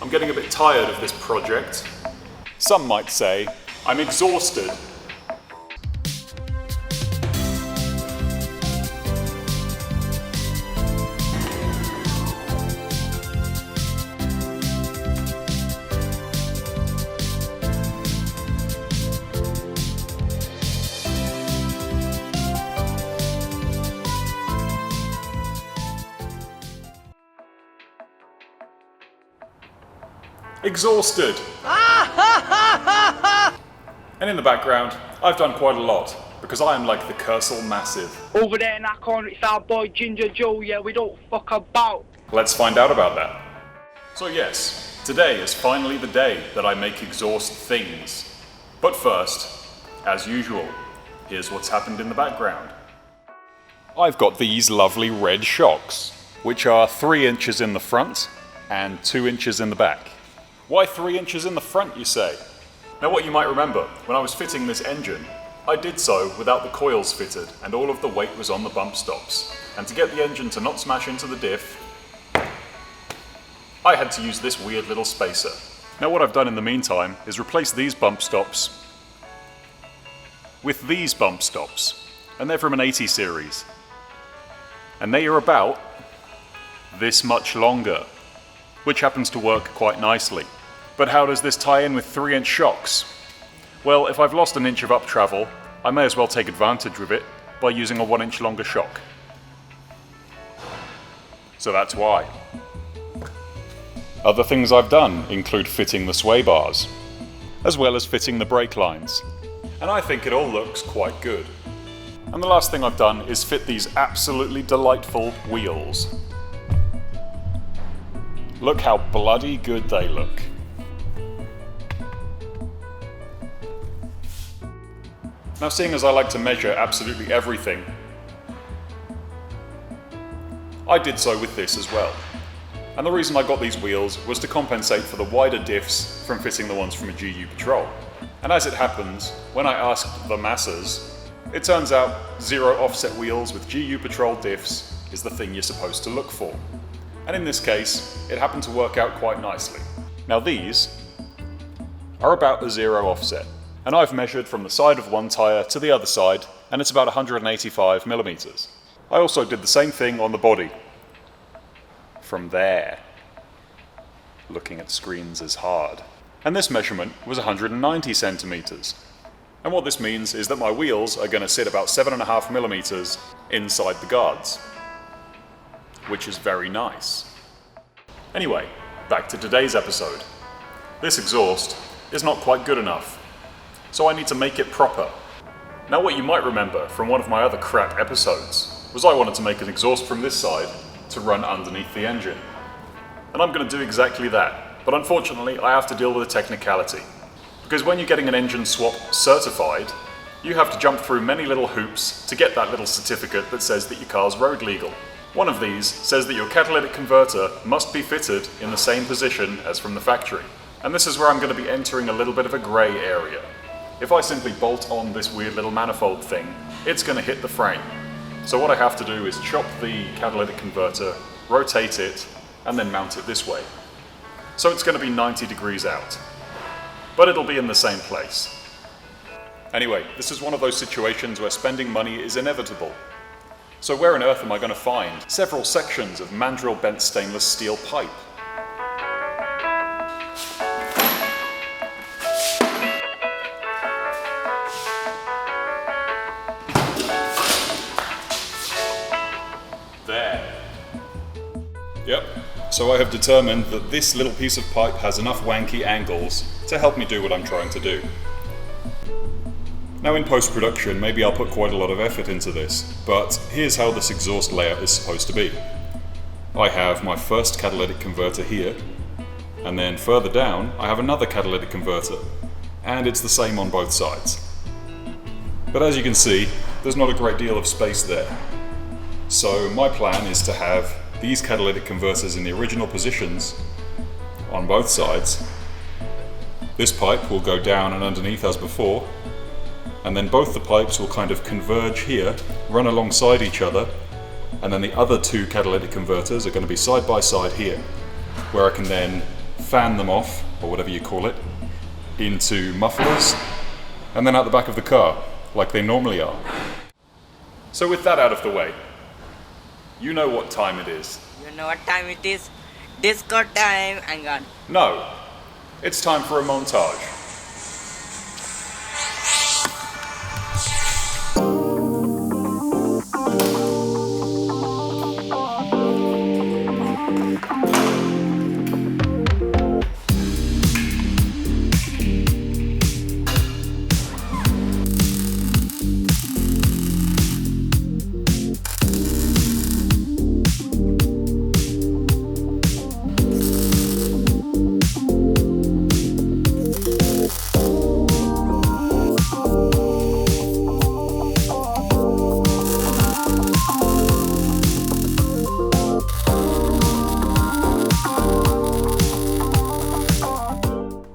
I'm getting a bit tired of this project. Some might say I'm exhausted. Exhausted! And in the background, I've done quite a lot, because I am like the Cursal Massive. Over there in that corner, it's our boy Ginger Joe, yeah, we don't fuck about. Let's find out about that. So yes, today is finally the day that I make exhaust things. But first, as usual, here's what's happened in the background. I've got these lovely red shocks, which are 3 inches in the front and 2 inches in the back. Why 3 inches in the front, you say? Now what you might remember, when I was fitting this engine, I did so without the coils fitted and all of the weight was on the bump stops. And to get the engine to not smash into the diff, I had to use this weird little spacer. Now what I've done in the meantime is replace these bump stops with these bump stops. And they're from an 80 series. And they are about this much longer, which happens to work quite nicely. But how does this tie in with 3-inch shocks? Well, if I've lost an inch of up travel, I may as well take advantage of it by using a 1-inch longer shock. So that's why. Other things I've done include fitting the sway bars, as well as fitting the brake lines. And I think it all looks quite good. And the last thing I've done is fit these absolutely delightful wheels. Look how bloody good they look. Now, seeing as I like to measure absolutely everything, I did so with this as well. And the reason I got these wheels was to compensate for the wider diffs from fitting the ones from a GU Patrol. And as it happens, when I asked the masses, it turns out 0 offset wheels with GU Patrol diffs is the thing you're supposed to look for. And in this case, it happened to work out quite nicely. Now these are about a 0 offset. And I've measured from the side of one tyre to the other side, and it's about 185 millimeters. I also did the same thing on the body. From there. Looking at screens is hard. And this measurement was 190 centimeters. And what this means is that my wheels are going to sit about 7.5 millimeters inside the guards, which is very nice. Anyway, back to today's episode. This exhaust is not quite good enough, so I need to make it proper. Now what you might remember from one of my other crap episodes was I wanted to make an exhaust from this side to run underneath the engine. And I'm going to do exactly that, but unfortunately I have to deal with a technicality. Because when you're getting an engine swap certified, you have to jump through many little hoops to get that little certificate that says that your car's road legal. One of these says that your catalytic converter must be fitted in the same position as from the factory. And this is where I'm going to be entering a little bit of a grey area. If I simply bolt on this weird little manifold thing, it's going to hit the frame. So what I have to do is chop the catalytic converter, rotate it, and then mount it this way. So it's going to be 90 degrees out. But it'll be in the same place. Anyway, this is one of those situations where spending money is inevitable. So where on earth am I going to find several sections of mandrel bent stainless steel pipe? Yep, so I have determined that this little piece of pipe has enough wanky angles to help me do what I'm trying to do. Now in post-production, maybe I'll put quite a lot of effort into this, but here's how this exhaust layout is supposed to be. I have my first catalytic converter here, and then further down I have another catalytic converter, and it's the same on both sides. But as you can see, there's not a great deal of space there. So my plan is to have these catalytic converters in the original positions on both sides. This pipe will go down and underneath as before, and then both the pipes will kind of converge here, run alongside each other, and then the other 2 catalytic converters are going to be side by side here, where I can then fan them off, or whatever you call it, into mufflers, and then out the back of the car, like they normally are. So with that out of the way, you know what time it is. You know what time it is? Disco time. Hang on. No, it's time for a montage.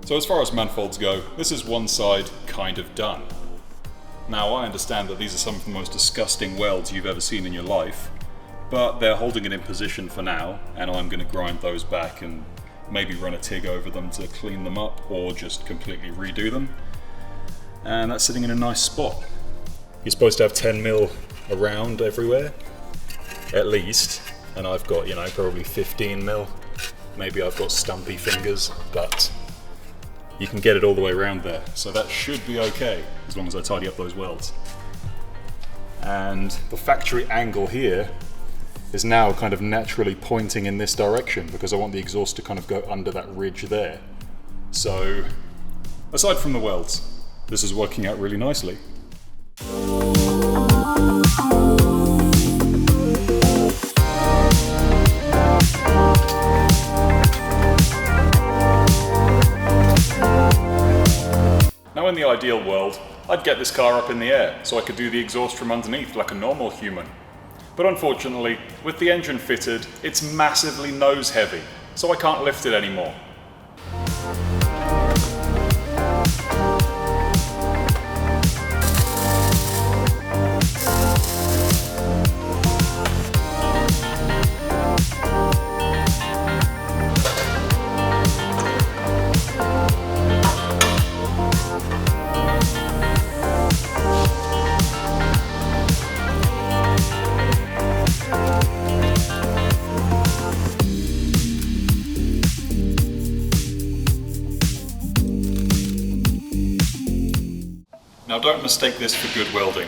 So as far as manifolds go, this is one side kind of done. Now I understand that these are some of the most disgusting welds you've ever seen in your life, but they're holding it in position for now, and I'm going to grind those back and maybe run a TIG over them to clean them up, or just completely redo them. And that's sitting in a nice spot. You're supposed to have 10mm around everywhere, at least, and I've got, probably 15mm. Maybe I've got stumpy fingers, but you can get it all the way around there. So that should be okay, as long as I tidy up those welds. And the factory angle here is now kind of naturally pointing in this direction, because I want the exhaust to kind of go under that ridge there. So, aside from the welds, this is working out really nicely. Now in the ideal world, I'd get this car up in the air so I could do the exhaust from underneath like a normal human. But unfortunately, with the engine fitted, it's massively nose heavy, so I can't lift it anymore. Now don't mistake this for good welding.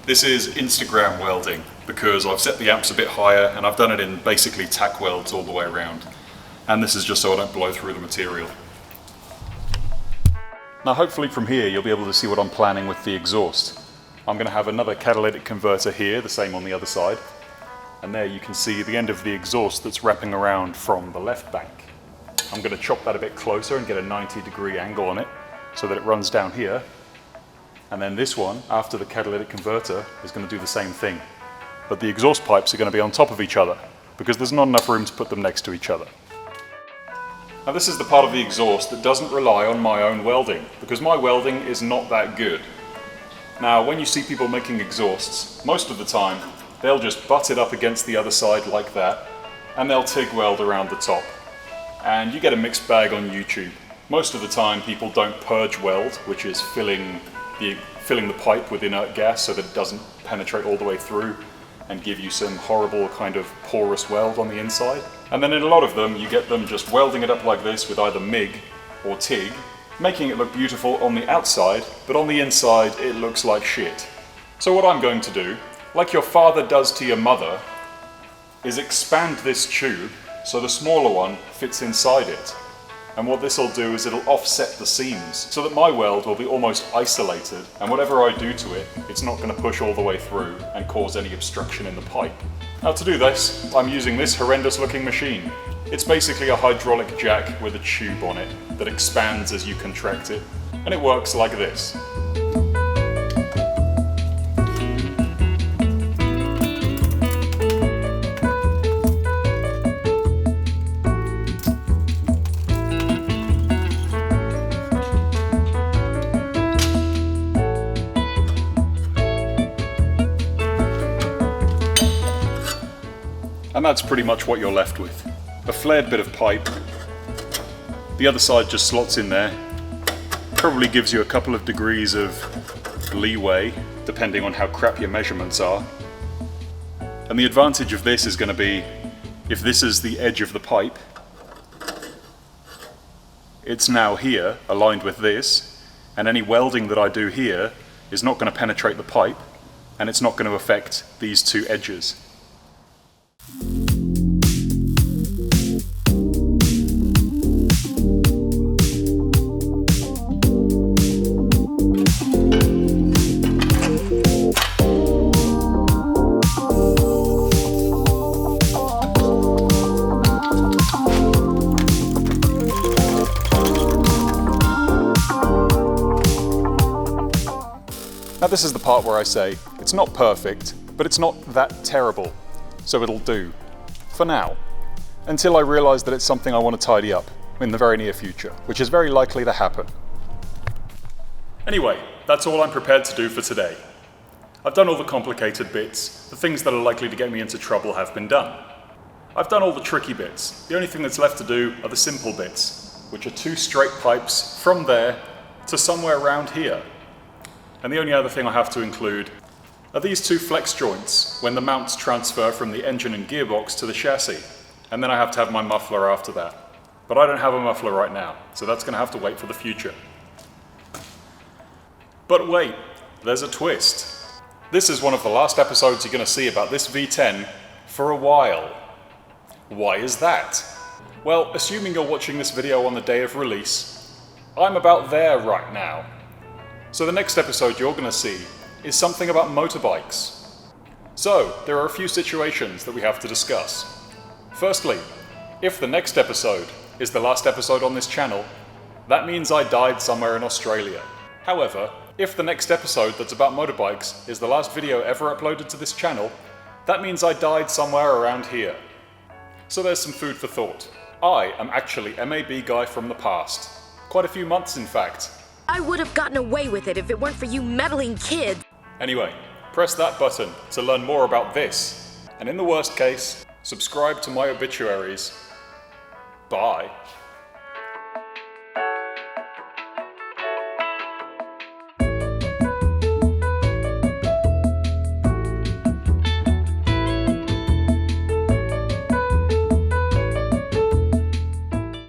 This is Instagram welding, because I've set the amps a bit higher and I've done it in basically tack welds all the way around. And this is just so I don't blow through the material. Now hopefully from here you'll be able to see what I'm planning with the exhaust. I'm going to have another catalytic converter here, the same on the other side. And there you can see the end of the exhaust that's wrapping around from the left bank. I'm going to chop that a bit closer and get a 90-degree angle on it so that it runs down here. And then this one, after the catalytic converter, is going to do the same thing. But the exhaust pipes are going to be on top of each other, because there's not enough room to put them next to each other. Now this is the part of the exhaust that doesn't rely on my own welding, because my welding is not that good. Now when you see people making exhausts, most of the time, they'll just butt it up against the other side like that, and they'll TIG weld around the top. And you get a mixed bag on YouTube. Most of the time people don't purge weld, which is filling the pipe with inert gas so that it doesn't penetrate all the way through and give you some horrible kind of porous weld on the inside. And then in a lot of them, you get them just welding it up like this with either MIG or TIG, making it look beautiful on the outside, but on the inside it looks like shit. So what I'm going to do, like your father does to your mother, is expand this tube so the smaller one fits inside it. And what this will do is it'll offset the seams so that my weld will be almost isolated, and whatever I do to it, it's not going to push all the way through and cause any obstruction in the pipe. Now to do this, I'm using this horrendous looking machine. It's basically a hydraulic jack with a tube on it that expands as you contract it, and it works like this. And that's pretty much what you're left with. A flared bit of pipe The other side just slots in there. Probably gives you a couple of degrees of leeway, depending on how crap your measurements are. And the advantage of this is going to be, if this is the edge of the pipe, it's now here, aligned with this, and any welding that I do here is not going to penetrate the pipe, and it's not going to affect these two edges. Now this is the part where I say, it's not perfect, but it's not that terrible, so it'll do. For now. Until I realise that it's something I want to tidy up in the very near future, which is very likely to happen. Anyway, that's all I'm prepared to do for today. I've done all the complicated bits, the things that are likely to get me into trouble have been done. I've done all the tricky bits, the only thing that's left to do are the simple bits, which are 2 straight pipes from there to somewhere around here. And the only other thing I have to include are these 2 flex joints when the mounts transfer from the engine and gearbox to the chassis. And then I have to have my muffler after that. But I don't have a muffler right now, so that's going to have to wait for the future. But wait, there's a twist. This is one of the last episodes you're going to see about this V10 for a while. Why is that? Well, assuming you're watching this video on the day of release, I'm about there right now. So the next episode you're going to see is something about motorbikes. So, there are a few situations that we have to discuss. Firstly, if the next episode is the last episode on this channel, that means I died somewhere in Australia. However, if the next episode that's about motorbikes is the last video ever uploaded to this channel, that means I died somewhere around here. So there's some food for thought. I am actually MAB guy from the past. Quite a few months in fact. I would have gotten away with it if it weren't for you meddling kids. Anyway, press that button to learn more about this. And in the worst case, subscribe to my obituaries. Bye.